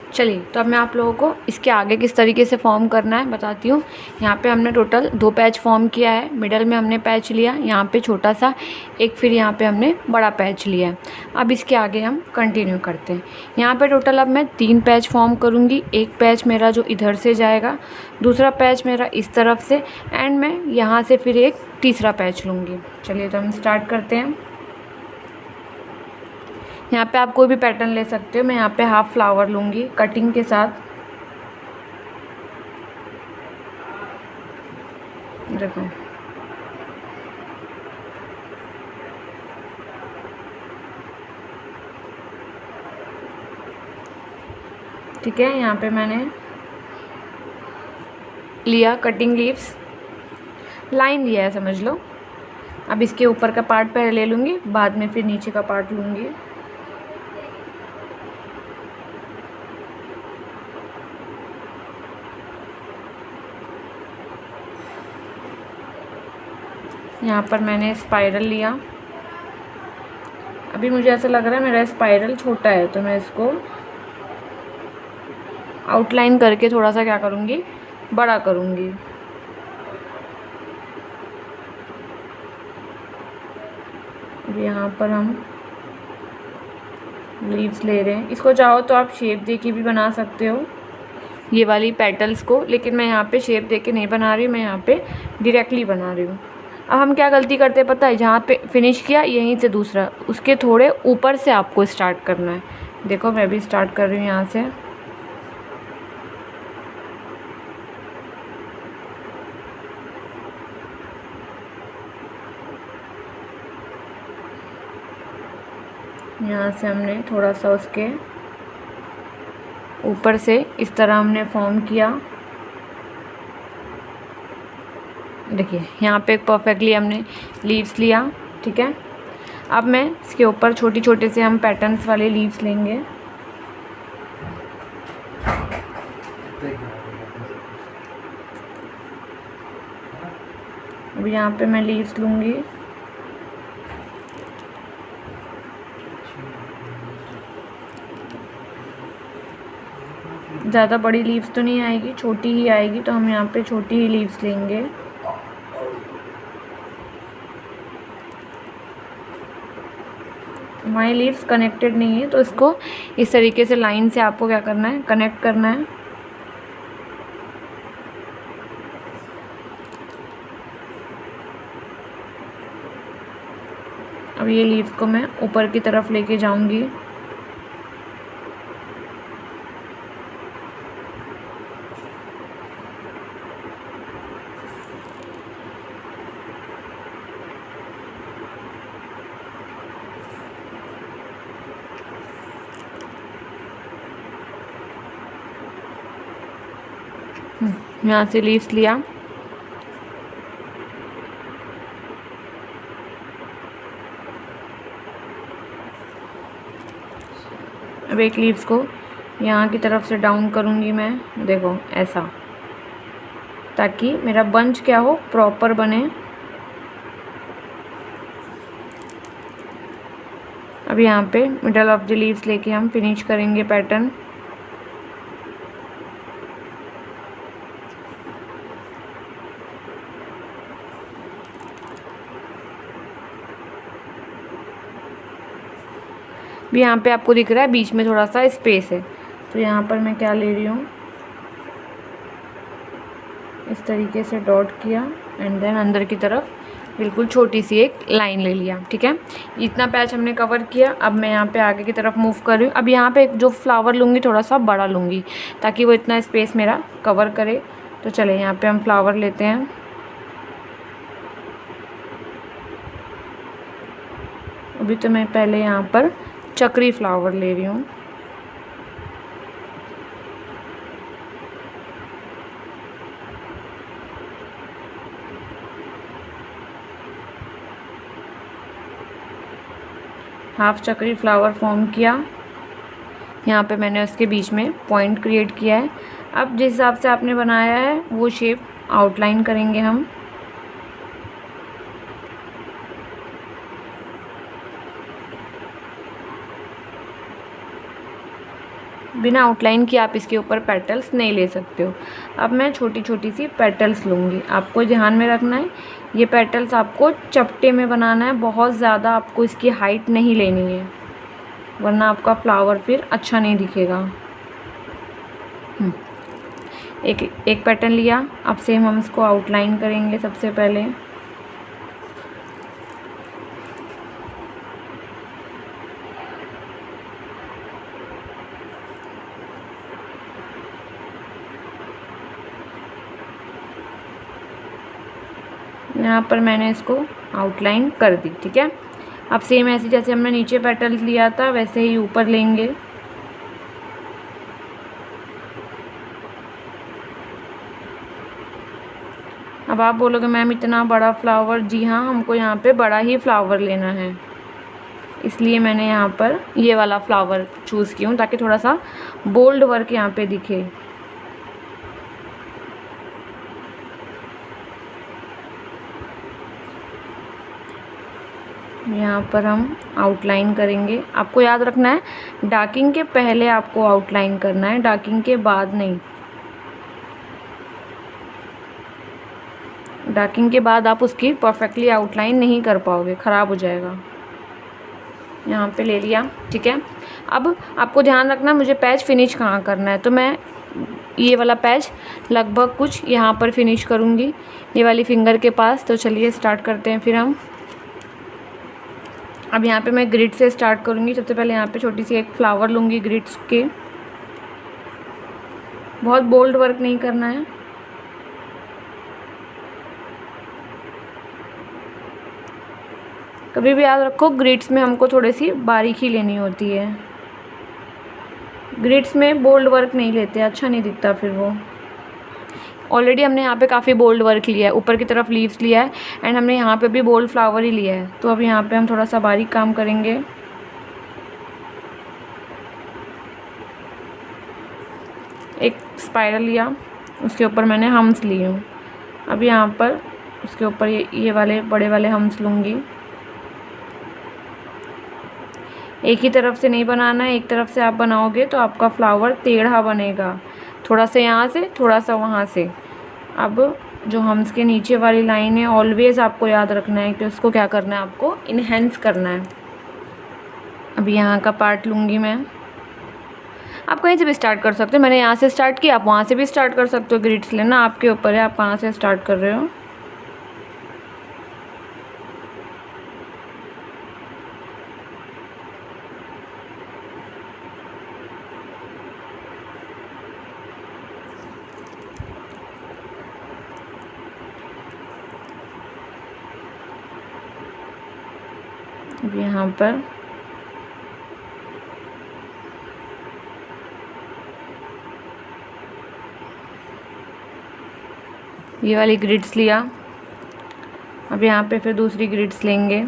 चलिए, तो अब मैं आप लोगों को इसके आगे किस तरीके से फॉर्म करना है बताती हूँ। यहाँ पे हमने टोटल 2 पैच फॉर्म किया है, मिडल में हमने पैच लिया, यहाँ पे छोटा सा एक, फिर यहाँ पे हमने बड़ा पैच लिया है। अब इसके आगे हम कंटिन्यू करते हैं। यहाँ पे टोटल अब मैं 3 पैच फॉर्म करूँगी। एक पैच मेरा जो इधर से जाएगा, दूसरा पैच मेरा इस तरफ से, एंड मैं यहाँ से फिर एक तीसरा पैच लूँगी। चलिए, तो हम स्टार्ट करते हैं। यहाँ पे आप कोई भी पैटर्न ले सकते हो। मैं यहाँ पे हाफ फ्लावर लूँगी कटिंग के साथ। देखो, ठीक है। यहाँ पे मैंने लिया कटिंग लीव्स, लाइन लिया है समझ लो। अब इसके ऊपर का पार्ट पहले ले लूँगी, बाद में फिर नीचे का पार्ट लूँगी। यहाँ पर मैंने स्पाइरल लिया। अभी मुझे ऐसा लग रहा है मेरा स्पाइरल छोटा है, तो मैं इसको आउटलाइन करके थोड़ा सा क्या करूँगी, बड़ा करूँगी। अब यहाँ पर हम लीव्स ले रहे हैं। इसको चाहो तो आप शेप दे के भी बना सकते हो ये वाली पेटल्स को, लेकिन मैं यहाँ पे शेप दे के नहीं बना रही हूँ, मैं यहाँ पे डायरेक्टली बना रही हूँ। अब हम क्या गलती करते हैं पता है, जहाँ पे फिनिश किया यहीं से दूसरा, उसके थोड़े ऊपर से आपको स्टार्ट करना है। देखो, मैं भी स्टार्ट कर रही हूँ यहाँ से। यहाँ से हमने थोड़ा सा उसके ऊपर से इस तरह हमने फॉर्म किया। देखिए, यहाँ पे परफेक्टली हमने लीव्स लिया, ठीक है। अब मैं इसके ऊपर छोटे छोटे से हम पैटर्न्स वाले लीव्स लेंगे। अब यहाँ पे मैं लीव्स लूँगी। ज़्यादा बड़ी लीव्स तो नहीं आएगी, छोटी ही आएगी, तो हम यहाँ पे छोटी ही लीव्स लेंगे। हमारी लीव्स कनेक्टेड नहीं है, तो इसको इस तरीके से लाइन से आपको क्या करना है, कनेक्ट करना है। अब ये लीव्स को मैं ऊपर की तरफ लेके जाऊंगी। यहाँ से लीव्स लिया। अब एक लीव्स को यहाँ की तरफ से डाउन करूँगी मैं, देखो ऐसा, ताकि मेरा बंच क्या हो, प्रॉपर बने। अब यहाँ पे मिडल ऑफ द लीव्स लेके हम फिनिश करेंगे पैटर्न। भी यहाँ पे आपको दिख रहा है बीच में थोड़ा सा स्पेस है, तो यहाँ पर मैं क्या ले रही हूँ, इस तरीके से डॉट किया एंड देन अंदर की तरफ बिल्कुल छोटी सी एक लाइन ले लिया, ठीक है। इतना पैच हमने कवर किया। अब मैं यहाँ पे आगे की तरफ मूव कर रही हूँ। अब यहाँ पे जो फ्लावर लूँगी थोड़ा सा बड़ा लूँगी, ताकि वो इतना स्पेस मेरा कवर करे। तो चले, यहाँ पे हम फ्लावर लेते हैं। अभी तो मैं पहले यहाँ पर चक्री फ्लावर ले रही हूँ। हाफ चक्री फ्लावर फॉर्म किया। यहाँ पे मैंने उसके बीच में पॉइंट क्रिएट किया है। अब जिस हिसाब से आपने बनाया है वो शेप आउटलाइन करेंगे हम। बिना आउटलाइन किए आप इसके ऊपर पेटल्स नहीं ले सकते हो। अब मैं छोटी छोटी सी पेटल्स लूँगी। आपको ध्यान में रखना है ये पेटल्स आपको चपटे में बनाना है, बहुत ज़्यादा आपको इसकी हाइट नहीं लेनी है, वरना आपका फ्लावर फिर अच्छा नहीं दिखेगा। एक पैटर्न लिया। अब सेम हम इसको आउटलाइन करेंगे सबसे पहले। यहाँ पर मैंने इसको आउटलाइन कर दी, ठीक है। अब सेम ऐसे जैसे हमने नीचे पेटल्स लिया था वैसे ही ऊपर लेंगे। अब आप बोलोगे मैम इतना बड़ा फ्लावर, जी हाँ, हमको यहाँ पे बड़ा ही फ्लावर लेना है, इसलिए मैंने यहाँ पर ये वाला फ्लावर चूज़ की हूँ ताकि थोड़ा सा बोल्ड वर्क यहाँ पे दिखे। यहाँ पर हम आउटलाइन करेंगे। आपको याद रखना है डार्किंग के पहले आपको आउटलाइन करना है, डार्किंग के बाद नहीं। डार्किंग के बाद आप उसकी परफेक्टली आउटलाइन नहीं कर पाओगे, ख़राब हो जाएगा। यहाँ पे ले लिया, ठीक है। अब आपको ध्यान रखना मुझे पैच फिनिश कहाँ करना है, तो मैं ये वाला पैच लगभग कुछ यहाँ पर फिनिश करूँगी, ये वाली फिंगर के पास। तो चलिए स्टार्ट करते हैं फिर हम। अब यहाँ पे मैं ग्रिड से स्टार्ट करूँगी। सबसे पहले यहाँ पे छोटी सी एक फ्लावर लूँगी ग्रिड्स के। बहुत बोल्ड वर्क नहीं करना है। कभी भी याद रखो ग्रिड्स में हमको थोड़ी सी बारीकी लेनी होती है, ग्रिड्स में बोल्ड वर्क नहीं लेते, अच्छा नहीं दिखता फिर वो। ऑलरेडी हमने यहाँ पे काफ़ी बोल्ड वर्क लिया है, ऊपर की तरफ लीव्स लिया है एंड हमने यहाँ पे भी बोल्ड फ्लावर ही लिया है। तो अब यहाँ पे हम थोड़ा सा बारीक काम करेंगे। एक स्पाइरल लिया, उसके ऊपर मैंने हम्स लिए हूँ। अब यहाँ पर उसके ऊपर ये वाले बड़े वाले हम्स लूँगी। एक ही तरफ से नहीं बनाना है, एक तरफ से आप बनाओगे तो आपका फ्लावर टेढ़ा बनेगा, थोड़ा सा यहाँ से थोड़ा सा वहाँ से। अब जो हम्स के नीचे वाली लाइन है ऑलवेज़ आपको याद रखना है कि उसको क्या करना है, आपको इन्हेंस करना है। अब यहाँ का पार्ट लूँगी मैं। आप कहीं से भी स्टार्ट कर सकते हो, मैंने यहाँ से स्टार्ट किया, आप वहाँ से भी स्टार्ट कर सकते हो। ग्रिड्स लेना आपके ऊपर है, आप कहाँ से स्टार्ट कर रहे हो। अब यहाँ पर ये वाली ग्रिड्स लिया। अब यहाँ पे फिर दूसरी ग्रिड्स लेंगे।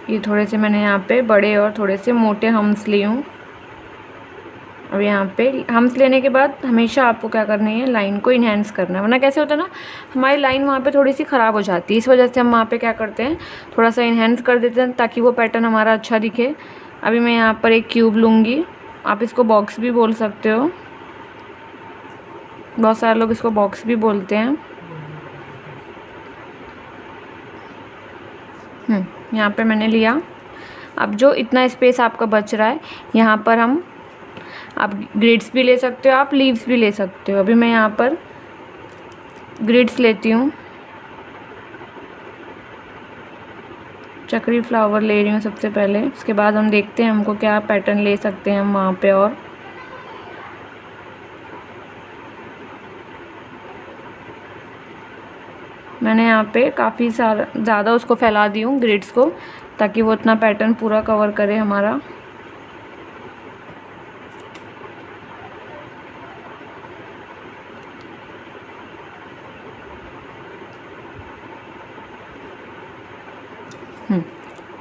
ये थोड़े से मैंने यहाँ पे बड़े और थोड़े से मोटे हम्स लिए हूँ। अब यहाँ पे हम्स लेने के बाद हमेशा आपको क्या करनी है, लाइन को इन्हेंस करना है, वरना कैसे होता है ना, हमारी लाइन वहाँ पे थोड़ी सी ख़राब हो जाती है। इस वजह से हम वहाँ पे क्या करते हैं, थोड़ा सा इन्हेंस कर देते हैं ताकि वो पैटर्न हमारा अच्छा दिखे। अभी मैं यहाँ पर एक क्यूब लूँगी, आप इसको बॉक्स भी बोल सकते हो, बहुत सारे लोग इसको बॉक्स भी बोलते हैं। यहाँ पे मैंने लिया। अब जो इतना स्पेस आपका बच रहा है यहाँ पर आप ग्रिड्स भी ले सकते हो, आप लीव्स भी ले सकते हो। अभी मैं यहाँ पर ग्रिड्स लेती हूँ, चक्री फ्लावर ले रही हूँ सबसे पहले। उसके बाद हम देखते हैं हमको क्या पैटर्न ले सकते हैं हम वहाँ पे। और मैंने यहाँ पे काफ़ी ज़्यादा उसको फैला दी हूँ ग्रिड्स को, ताकि वो इतना पैटर्न पूरा कवर करे हमारा।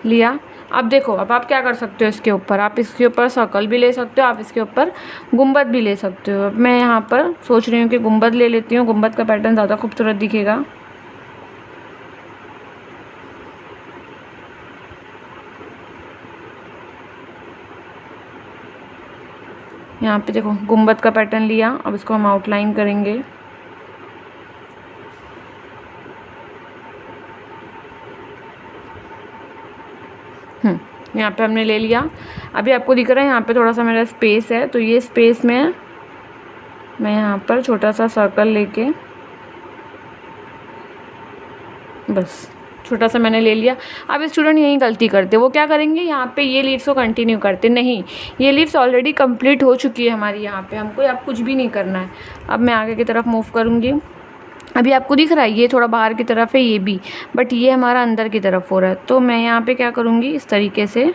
लिया। अब देखो, अब आप क्या कर सकते हो इसके ऊपर, आप इसके ऊपर सर्कल भी ले सकते हो, आप इसके ऊपर गुंबद भी ले सकते हो। अब मैं यहाँ पर सोच रही हूँ कि गुंबद ले लेती हूँ, गुंबद का पैटर्न ज़्यादा खूबसूरत दिखेगा। यहाँ पे देखो गुंबद का पैटर्न लिया, अब इसको हम आउटलाइन करेंगे। यहाँ पे हमने ले लिया। अभी आपको दिख रहा है यहाँ पे थोड़ा सा मेरा स्पेस है, तो ये स्पेस में मैं यहाँ पर छोटा सा सर्कल लेके, बस छोटा सा मैंने ले लिया। अब स्टूडेंट यही गलती करते, वो क्या करेंगे, यहाँ पे ये लीव्स को कंटिन्यू करते, नहीं, ये लीव्स ऑलरेडी कंप्लीट हो चुकी है हमारी यहाँ पे, हमको अब कुछ भी नहीं करना है। अब मैं आगे की तरफ मूव करूँगी। अभी आपको दिख रहा है ये थोड़ा बाहर की तरफ है ये भी, बट ये हमारा अंदर की तरफ हो रहा है, तो मैं यहाँ पे क्या करूँगी, इस तरीके से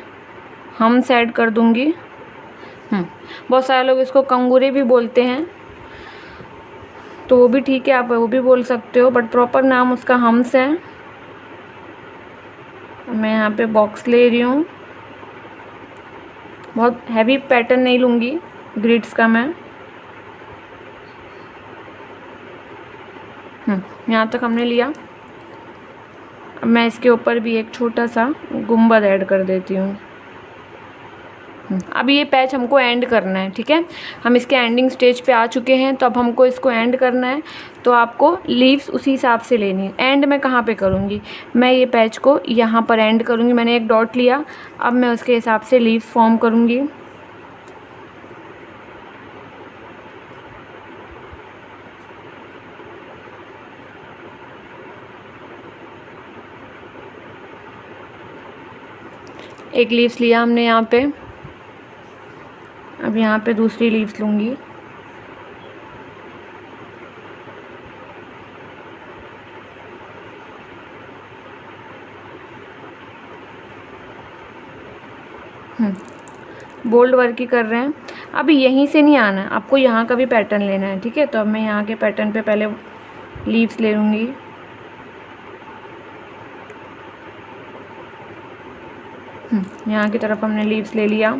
हम ऐड कर दूँगी। बहुत सारे लोग इसको कंगूरे भी बोलते हैं, तो वो भी ठीक है, आप वो भी बोल सकते हो, बट प्रॉपर नाम उसका हम्स है। मैं यहाँ पे बॉक्स ले रही हूँ, बहुत हैवी पैटर्न नहीं लूँगी ग्रिड्स का मैं। यहाँ तक हमने लिया। अब मैं इसके ऊपर भी एक छोटा सा गुंबद ऐड कर देती हूँ। अब ये पैच हमको एंड करना है, ठीक है, हम इसके एंडिंग स्टेज पे आ चुके हैं, तो अब हमको इसको एंड करना है, तो आपको लीव्स उसी हिसाब से लेनी है। एंड मैं कहाँ पे करूँगी, मैं ये पैच को यहाँ पर एंड करूँगी। मैंने एक डॉट लिया, अब मैं उसके हिसाब से लीव्स फॉर्म करूँगी। एक लीव्स लिया हमने यहाँ पे, अब यहाँ पे दूसरी लीव्स लूँगी। बोल्ड वर्क ही कर रहे हैं। अब यहीं से नहीं आना है, आपको यहाँ का भी पैटर्न लेना है, ठीक है। तो अब मैं यहाँ के पैटर्न पे पहले लीव्स ले लूँगी। यहाँ की तरफ हमने लीव्स ले लिया।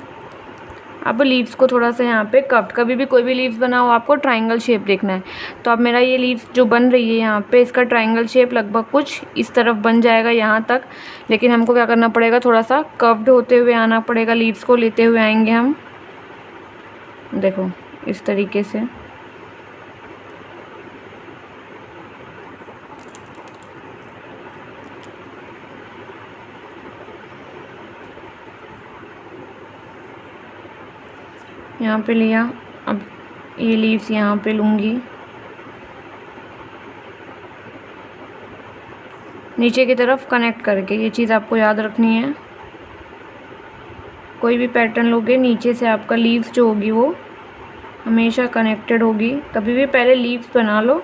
अब लीव्स को थोड़ा सा यहाँ पे कट, कभी भी कोई भी लीव्स बनाओ आपको ट्रायंगल शेप देखना है। तो अब मेरा ये लीव्स जो बन रही है यहाँ पे, इसका ट्रायंगल शेप लगभग कुछ इस तरफ बन जाएगा यहाँ तक, लेकिन हमको क्या करना पड़ेगा, थोड़ा सा कर्व्ड होते हुए आना पड़ेगा, लीव्स को लेते हुए आएंगे हम। देखो इस तरीके से। यहाँ पे लिया, अब ये लीव्स यहाँ पे लूँगी, नीचे की तरफ कनेक्ट करके। ये चीज़ आपको याद रखनी है, कोई भी पैटर्न लोगे नीचे से आपका लीव्स जो होगी वो हमेशा कनेक्टेड होगी। कभी भी पहले लीव्स बना लो,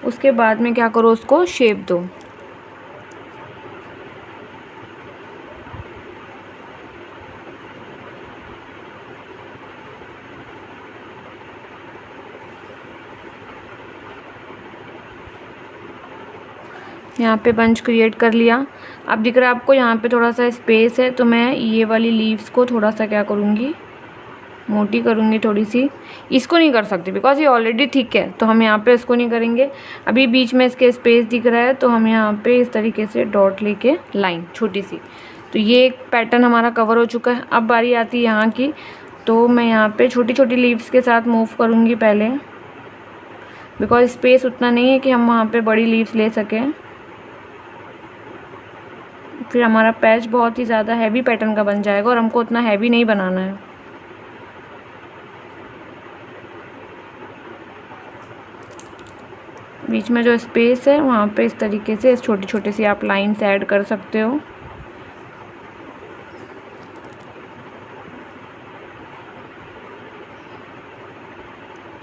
उसके बाद में क्या करो, उसको शेप दो। यहाँ पे बंच क्रिएट कर लिया। अब दिख रहा है आपको यहाँ पे थोड़ा सा स्पेस है, तो मैं ये वाली लीव्स को थोड़ा सा क्या करूँगी, मोटी करूँगी थोड़ी सी। इसको नहीं कर सकते बिकॉज ये ऑलरेडी थिक है, तो हम यहाँ पे इसको नहीं करेंगे। अभी बीच में इसके स्पेस दिख रहा है, तो हम यहाँ पे इस तरीके से डॉट लेके लाइन छोटी सी, तो ये एक पैटर्न हमारा कवर हो चुका है। अब बारी आती है यहाँ की, तो मैं यहाँ पे छोटी छोटी लीव्स के साथ मूव करूँगी पहले, बिकॉज स्पेस उतना नहीं है कि हम वहाँ पे बड़ी लीव्स ले सकें, फिर हमारा पैच बहुत ही ज़्यादा हैवी पैटर्न का बन जाएगा और हमको उतना हैवी नहीं बनाना है। बीच में जो स्पेस है वहाँ पे इस तरीके से छोटी छोटी सी आप लाइन्स ऐड कर सकते हो।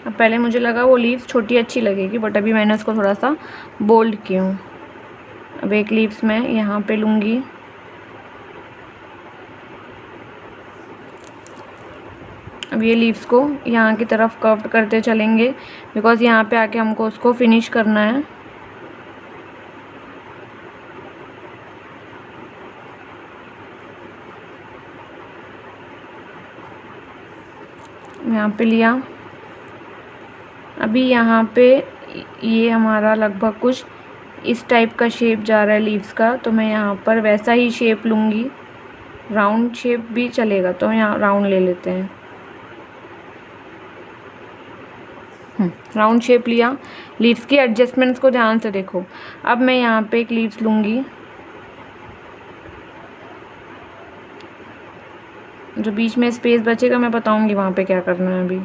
अब पहले मुझे लगा वो लीव्स छोटी अच्छी लगेगी, बट अभी मैंने उसको थोड़ा सा बोल्ड की हूँ। अब एक लीव्स मैं यहाँ पे लूँगी, अब ये लीव्स को यहाँ की तरफ कर्व करते चलेंगे, बिकॉज़ यहाँ पे आके हमको उसको फिनिश करना है। यहाँ पे लिया। अभी यहाँ पे ये हमारा लगभग कुछ इस टाइप का शेप जा रहा है लीव्स का, तो मैं यहाँ पर वैसा ही शेप लूँगी। राउंड शेप भी चलेगा, तो यहाँ राउंड ले लेते हैं। राउंड शेप लिया। लीव्स की एडजस्टमेंट्स को ध्यान से देखो। अब मैं यहाँ पे एक लीव्स लूँगी, जो बीच में स्पेस बचेगा मैं बताऊँगी वहाँ पे क्या करना है। अभी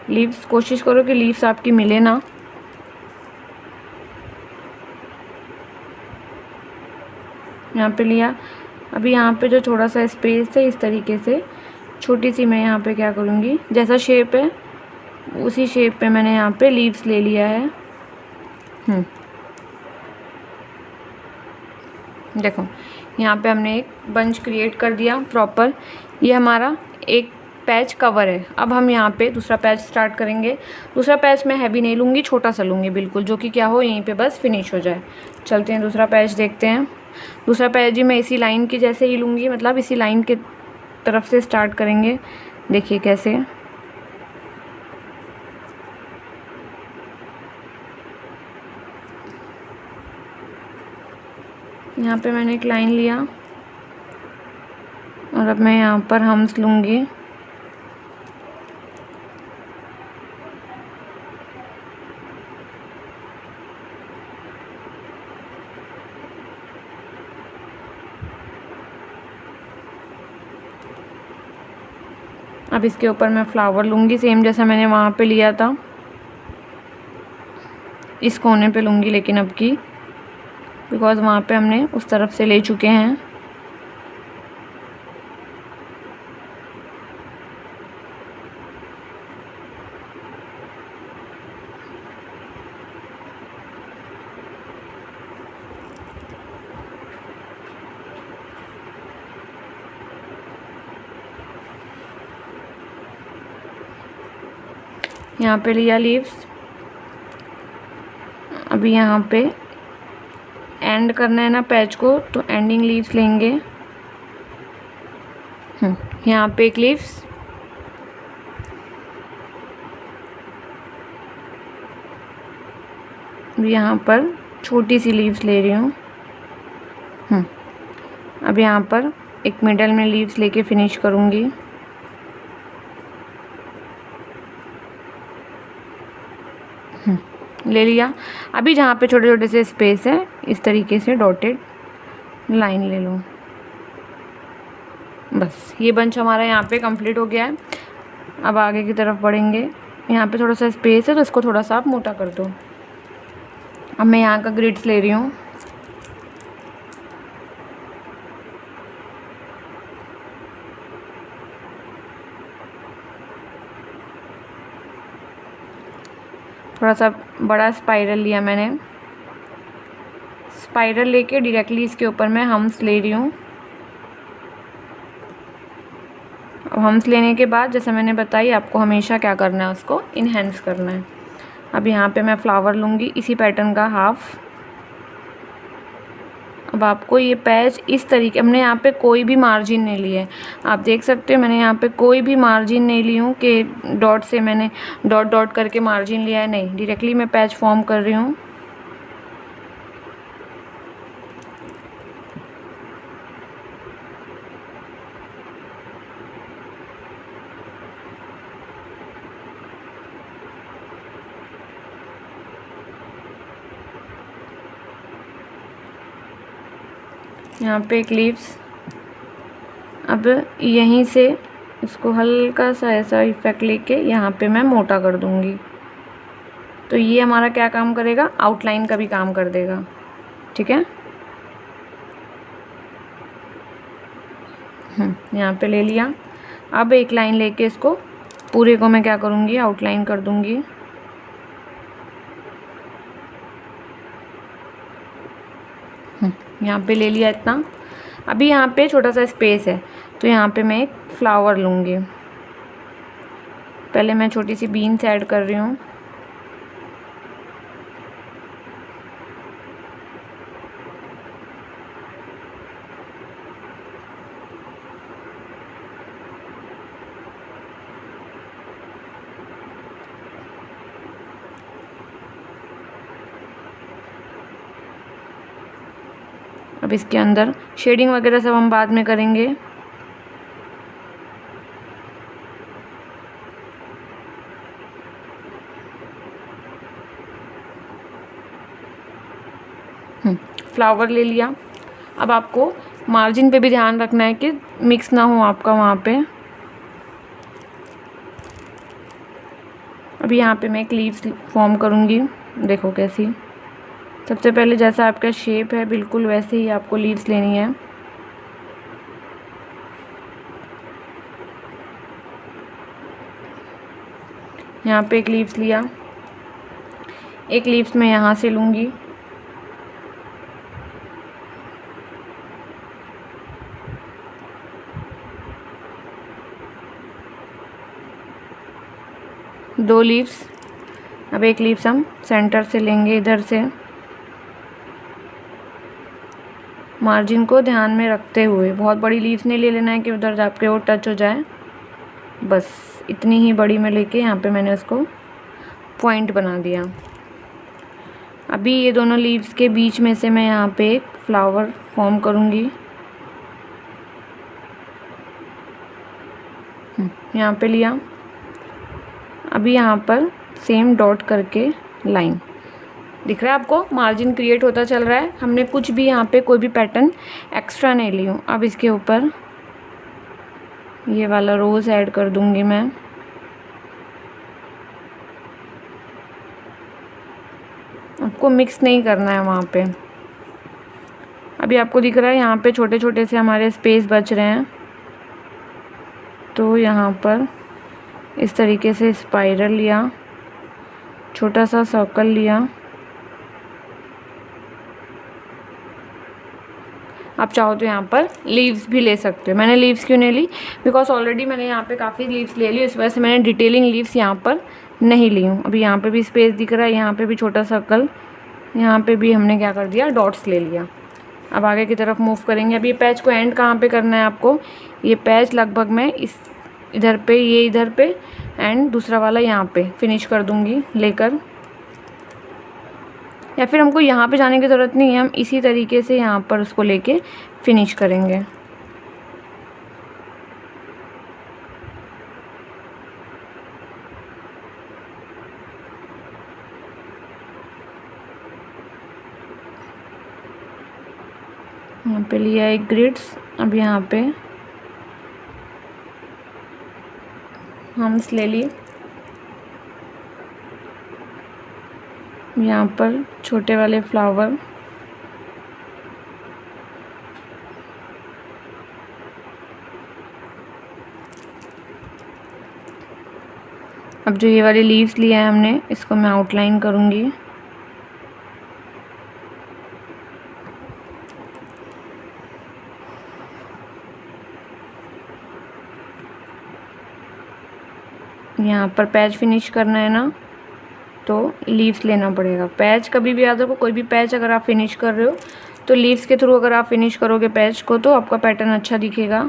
लीव्स कोशिश करो कि लीव्स आपकी मिले ना। यहाँ पे लिया। अभी यहाँ पे जो थोड़ा सा स्पेस है, इस तरीके से छोटी सी मैं यहाँ पे क्या करूँगी, जैसा शेप है उसी शेप पे मैंने यहाँ पे लीव्स ले लिया है। देखो यहाँ पे हमने एक बंच क्रिएट कर दिया प्रॉपर। ये हमारा एक पैच कवर है। अब हम यहाँ पे दूसरा पैच स्टार्ट करेंगे। दूसरा पैच मैं हैवी नहीं लूँगी, छोटा सा लूँगी बिल्कुल, जो कि क्या हो यहीं पे बस फिनिश हो जाए। चलते हैं दूसरा पैच देखते हैं। दूसरा पैच भी मैं इसी लाइन की जैसे ही लूँगी, मतलब इसी लाइन के तरफ से स्टार्ट करेंगे। देखिए कैसे, यहाँ पे मैंने एक लाइन लिया और अब मैं यहाँ पर हम्स लूँगी। अब इसके ऊपर मैं फ्लावर लूँगी, सेम जैसा मैंने वहाँ पे लिया था। इस कोने पे लूँगी लेकिन अब की, बिकॉज़ वहाँ पे हमने उस तरफ से ले चुके हैं। यहाँ पे लिया लीव्स। अभी यहाँ पे एंड करना है ना पैच को, तो एंडिंग लीव्स लेंगे। यहाँ पे एक लीव्स, यहाँ पर छोटी सी लीव्स ले रही हूँ। अब यहाँ पर एक मिडल में लीव्स लेके फिनिश करूँगी। ले लिया। अभी जहाँ पे छोटे छोटे से स्पेस है, इस तरीके से डॉटेड लाइन ले लो। बस ये बंच हमारा यहाँ पे कंप्लीट हो गया है। अब आगे की तरफ बढ़ेंगे। यहाँ पे थोड़ा सा स्पेस है, तो इसको थोड़ा सा आप मोटा कर दो। अब मैं यहाँ का ग्रिड्स ले रही हूँ। थोड़ा सा बड़ा स्पाइरल लिया मैंने। स्पाइरल लेके डायरेक्टली इसके ऊपर मैं हम्स ले रही हूँ। अब हम्स लेने के बाद जैसे मैंने बताई आपको, हमेशा क्या करना है, उसको इन्हेंस करना है। अब यहाँ पे मैं फ्लावर लूँगी इसी पैटर्न का हाफ। अब आपको ये पैच इस तरीके, हमने यहाँ पे कोई भी मार्जिन नहीं लिया है। आप देख सकते हो मैंने यहाँ पे कोई भी मार्जिन नहीं ली हूँ कि डॉट से मैंने डॉट डॉट करके मार्जिन लिया है, नहीं, डायरेक्टली मैं पैच फॉर्म कर रही हूँ। यहाँ पे एक लीव्स। अब यहीं से इसको हल्का सा ऐसा इफेक्ट लेके यहाँ पे मैं मोटा कर दूँगी। तो ये हमारा क्या काम करेगा, आउटलाइन का भी काम कर देगा। ठीक है, यहाँ पे ले लिया। अब एक लाइन लेके इसको पूरे को मैं क्या करूँगी, आउटलाइन कर दूँगी। यहाँ पे ले लिया इतना। अभी यहाँ पे छोटा सा स्पेस है, तो यहाँ पे मैं एक फ्लावर लूँगी। पहले मैं छोटी सी बीन्स ऐड कर रही हूँ। अब इसके अंदर शेडिंग वगैरह सब हम बाद में करेंगे। फ्लावर ले लिया। अब आपको मार्जिन पे भी ध्यान रखना है कि मिक्स ना हो आपका वहाँ पे। अभी यहाँ पे मैं एक लीव्स फॉर्म करूँगी, देखो कैसी। सबसे पहले जैसा आपका शेप है बिल्कुल वैसे ही आपको लीव्स लेनी है। यहाँ पे एक लीव्स लिया, एक लीव्स मैं यहाँ से लूँगी, दो लीव्स। अब एक लीव्स हम सेंटर से लेंगे, इधर से मार्जिन को ध्यान में रखते हुए। बहुत बड़ी लीव्स नहीं ले लेना है कि उधर आपके वो टच हो जाए, बस इतनी ही बड़ी में लेके यहाँ पे मैंने उसको पॉइंट बना दिया। अभी ये दोनों लीव्स के बीच में से मैं यहाँ पे एक फ्लावर फॉर्म करूँगी। यहाँ पे लिया। अभी यहाँ पर सेम डॉट करके लाइन दिख रहा है आपको, मार्जिन क्रिएट होता चल रहा है। हमने कुछ भी यहाँ पे कोई भी पैटर्न एक्स्ट्रा नहीं ली हूँ। अब इसके ऊपर ये वाला रोज़ ऐड कर दूँगी मैं। आपको मिक्स नहीं करना है वहाँ पे। अभी आपको दिख रहा है यहाँ पे छोटे छोटे से हमारे स्पेस बच रहे हैं, तो यहाँ पर इस तरीके से स्पाइरल लिया, छोटा सा सर्कल लिया। आप चाहो तो यहाँ पर लीव्स भी ले सकते हो। मैंने लीव्स क्यों नहीं ली, बिकॉज ऑलरेडी मैंने यहाँ पे काफ़ी लीव्स ले ली, इस वजह से मैंने डिटेलिंग लीव्स यहाँ पर नहीं ली हूँ। अभी यहाँ पे भी स्पेस दिख रहा है, यहाँ पे भी छोटा सर्कल, यहाँ पे भी हमने क्या कर दिया, डॉट्स ले लिया। अब आगे की तरफ मूव करेंगे। अब ये पैच को एंड कहाँ पे करना है आपको, ये पैच लगभग मैं इस इधर पे, ये इधर पे एंड दूसरा वाला यहाँ पे फिनिश कर दूँगी लेकर, या फिर हमको यहाँ पे जाने की ज़रूरत नहीं है, हम इसी तरीके से यहाँ पर उसको लेके फिनिश करेंगे। यहाँ पे लिया एक ग्रिड्स। अब यहाँ पे हम्स ले ली, यहाँ पर छोटे वाले फ्लावर, अब जो ये वाली लीव्स लिया है हमने, इसको मैं आउटलाइन करूँगी। यहाँ पर पैच फिनिश करना है ना, तो लीव्स लेना पड़ेगा। पैच कभी भी याद रखो, कोई भी पैच अगर आप फिनिश कर रहे हो तो लीव्स के थ्रू अगर आप फिनिश करोगे पैच को, तो आपका पैटर्न अच्छा दिखेगा।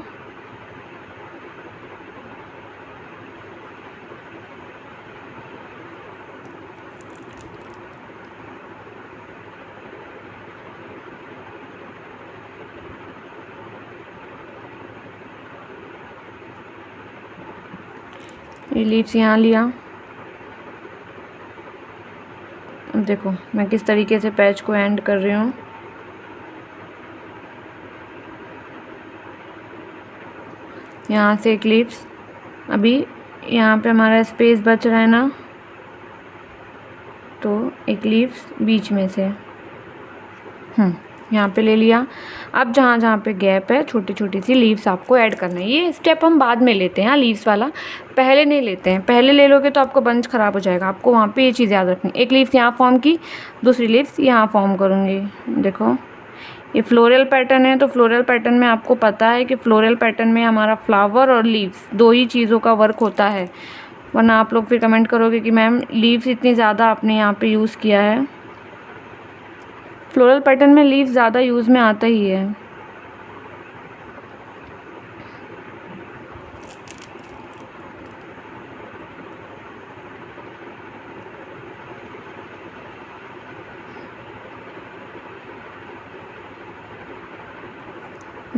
ये लीव्स यहाँ लिया। अब देखो मैं किस तरीके से पैच को एंड कर रही हूँ। यहाँ से एक लीव्स। अभी यहाँ पे हमारा स्पेस बच रहा है ना, तो एक लीव्स बीच में से यहाँ पे ले लिया। अब जहाँ जहाँ पे गैप है छोटी छोटी सी लीव्स आपको ऐड करना है। ये स्टेप हम बाद में लेते हैं, हाँ लीव्स वाला पहले नहीं लेते हैं। पहले ले लोगे तो आपका बंच ख़राब हो जाएगा। आपको वहाँ पे ये चीज़ याद रखनी। एक लीव्स यहाँ फॉर्म की, दूसरी लीव्स यहाँ फॉर्म करूँगी। देखो ये फ्लोरल पैटर्न है, तो फ्लोरल पैटर्न में आपको पता है कि फ्लोरल पैटर्न में हमारा फ्लावर और लीव्स दो ही चीज़ों का वर्क होता है, वरना आप लोग फिर कमेंट करोगे कि मैम लीव्स इतनी ज़्यादा आपने यहाँ पे यूज़ किया है। फ्लोरल पैटर्न में लीव्स ज़्यादा यूज़ में आता ही है।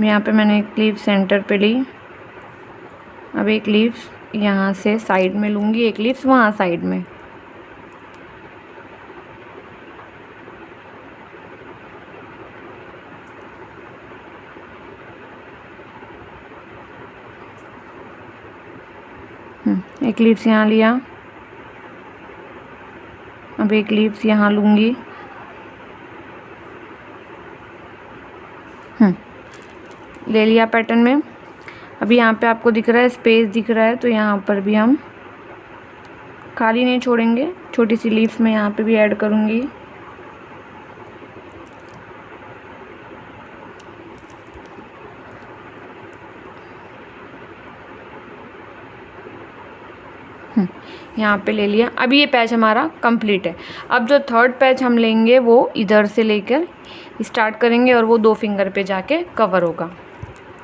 यहाँ पे मैंने एक लीफ सेंटर पे ली। अब एक लीफ यहाँ से साइड में लूँगी, एक लीफ वहाँ साइड में। एक लीव्स यहाँ लिया। अब एक लीव्स यहाँ लूँगी। ले लिया पैटर्न में। अभी यहाँ पे आपको दिख रहा है स्पेस दिख रहा है, तो यहाँ पर भी हम खाली नहीं छोड़ेंगे, छोटी सी लीफ में यहाँ पे भी ऐड करूँगी। यहाँ पे ले लिया। अभी ये पैच हमारा कंप्लीट है। अब जो थर्ड पैच हम लेंगे वो इधर से लेकर स्टार्ट करेंगे और वो 2 फिंगर पे जाके कवर होगा।